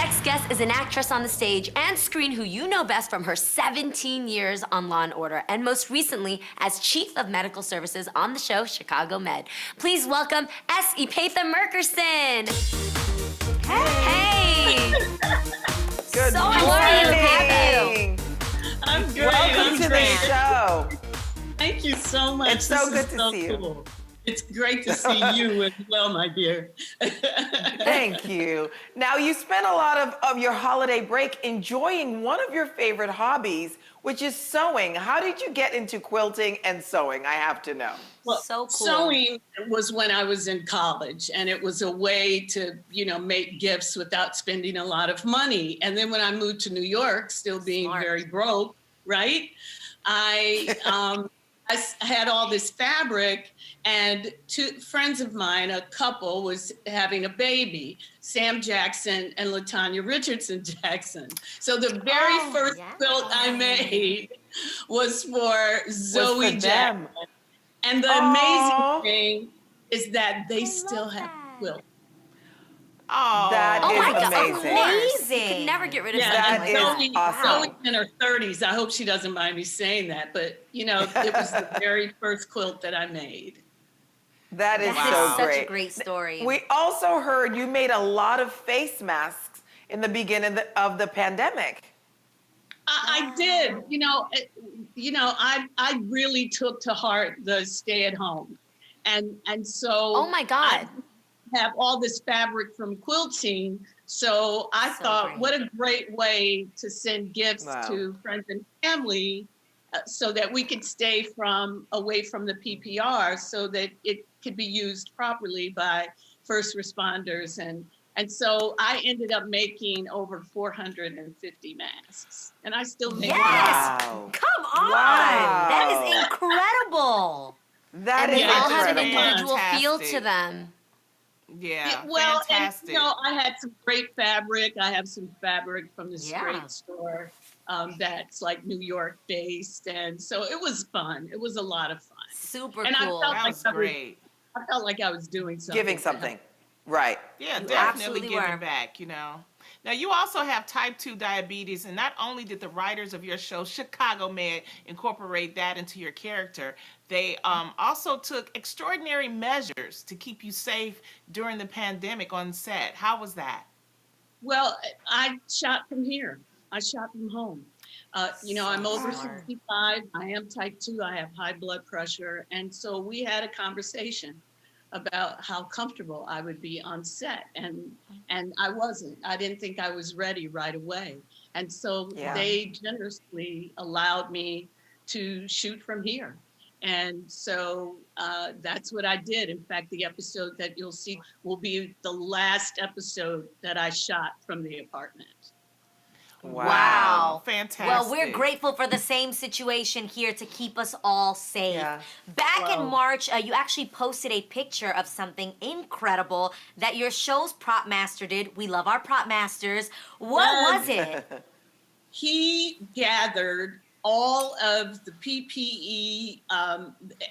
next guest is an actress on the stage and screen who you know best from her 17 years on Law & Order, and most recently as Chief of Medical Services on the show Chicago Med. Please welcome Epatha Merkerson. Hey! Good so morning. excited to have you. I'm great. Welcome to the show. Thank you so much. It's so good to see you. Cool. It's great to see you as well, my dear. Thank you. Now, you spent a lot of your holiday break enjoying one of your favorite hobbies, which is sewing. How did you get into quilting and sewing? I have to know. Well, so cool. Sewing was when I was in college, and it was a way to, make gifts without spending a lot of money. And then when I moved to New York, still being very broke, right? I had all this fabric, and two friends of mine, a couple, was having a baby, Sam Jackson and LaTanya Richardson Jackson. So the very first quilt I made was for Zoe Jackson. And the amazing thing is that they still have the quilt. Oh, that is amazing. You can never get rid of that something like is that. awesome. Zoe's in her 30s. I hope she doesn't mind me saying that, but it was the very first quilt that I made. That is such great. a great story. We also heard you made a lot of face masks in the beginning of the pandemic. I did. I really took to heart the stay at home, and so. Oh my God. I have all this fabric from quilting, so I thought, what a great way to send gifts to friends and family, so that we could stay away from the PPR, so that it could be used properly by first responders, and so I ended up making over 450 masks, and I still make them. Wow. Come on! Wow. That is incredible. That and is they all have an incredible. individual feel to them. Yeah, well, fantastic. and I had some great fabric. I have some fabric from the Straight store that's like New York based, and so it was fun. It was a lot of fun. Super and cool. I felt That was great. I felt like I was doing something. Giving something. Right. Yeah, You definitely absolutely giving were. back, Now, you also have type 2 diabetes, and not only did the writers of your show, Chicago Med, incorporate that into your character, they also took extraordinary measures to keep you safe during the pandemic on set. How was that? Well, I shot from here. I shot from home. I'm over 65. I am type 2. I have high blood pressure. And so we had a conversation about how comfortable I would be on set. And I wasn't. I didn't think I was ready right away. And so they generously allowed me to shoot from here. And so that's what I did. In fact, the episode that you'll see will be the last episode that I shot from the apartment. Wow. Fantastic. Well, we're grateful for the same situation here to keep us all safe. Yeah. Back in March, you actually posted a picture of something incredible that your show's prop master did. We love our prop masters. What was it? He gathered all of the PPE,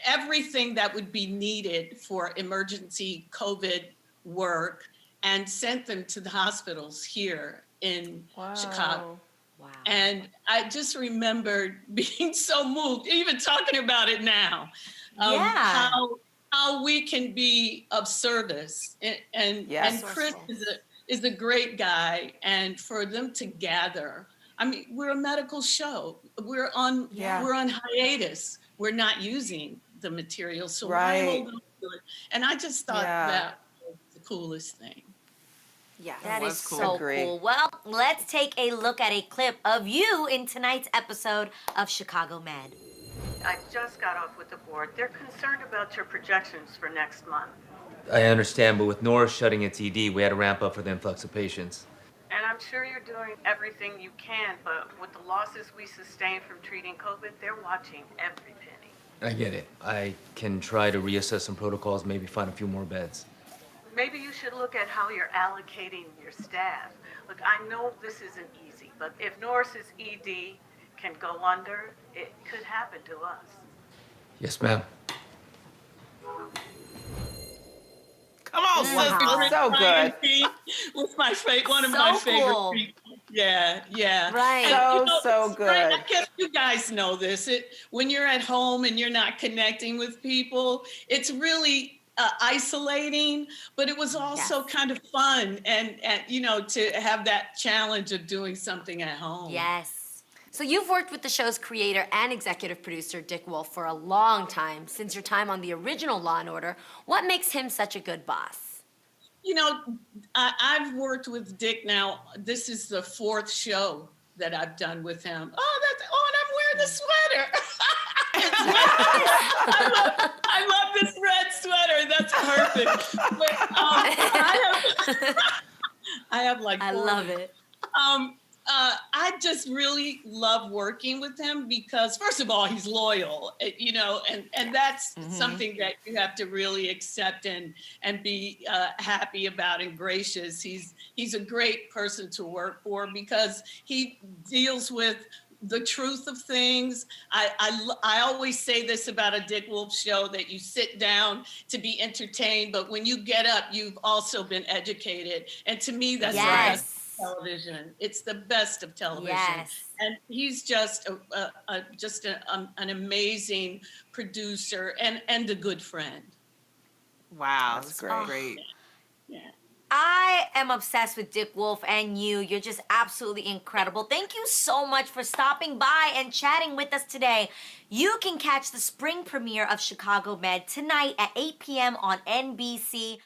everything that would be needed for emergency COVID work, and sent them to the hospitals here in Chicago. Wow. And I just remembered being so moved, even talking about it now, how we can be of service. And Chris is a great guy, and for them to gather. I mean, we're a medical show. We're on hiatus. We're not using the material, so why hold on to it? And I just thought that was the coolest thing. Yeah, that is cool. so cool. Well, let's take a look at a clip of you in tonight's episode of Chicago Med. I just got off with the board. They're concerned about your projections for next month. I understand, but with Norris shutting its ED, we had to ramp up for the influx of patients. And I'm sure you're doing everything you can, but with the losses we sustained from treating COVID, they're watching every penny. I get it. I can try to reassess some protocols, maybe find a few more beds. Maybe you should look at how you're allocating your staff. Look, I know this isn't easy, but if Norris's ED can go under, it could happen to us. Yes, ma'am. Come on, sister. So good. Was one of So my favorite cool. people. Yeah, yeah. Right. And, So it's great. I good. guess you guys know this. When you're at home and you're not connecting with people, it's really isolating, but it was also Yes. kind of fun and to have that challenge of doing something at home. Yes. So you've worked with the show's creator and executive producer, Dick Wolf, for a long time, since your time on the original Law and Order. What makes him such a good boss? I've worked with Dick now. This is the 4th show that I've done with him. And I'm wearing the sweater. I love this red sweater. That's perfect. But I have like I 4 love it. I just really love working with him because, first of all, he's loyal, and that's something that you have to really accept and be happy about and gracious. He's a great person to work for because he deals with the truth of things. I always say this about a Dick Wolf show, that you sit down to be entertained, but when you get up, you've also been educated. And to me, that's the best of television. It's the best of television. Yes. And he's just an amazing producer and a good friend. Wow, That's that's great. Yeah. I am obsessed with Dick Wolf and you. You're just absolutely incredible. Thank you so much for stopping by and chatting with us today. You can catch the spring premiere of Chicago Med tonight at 8 p.m. on NBC.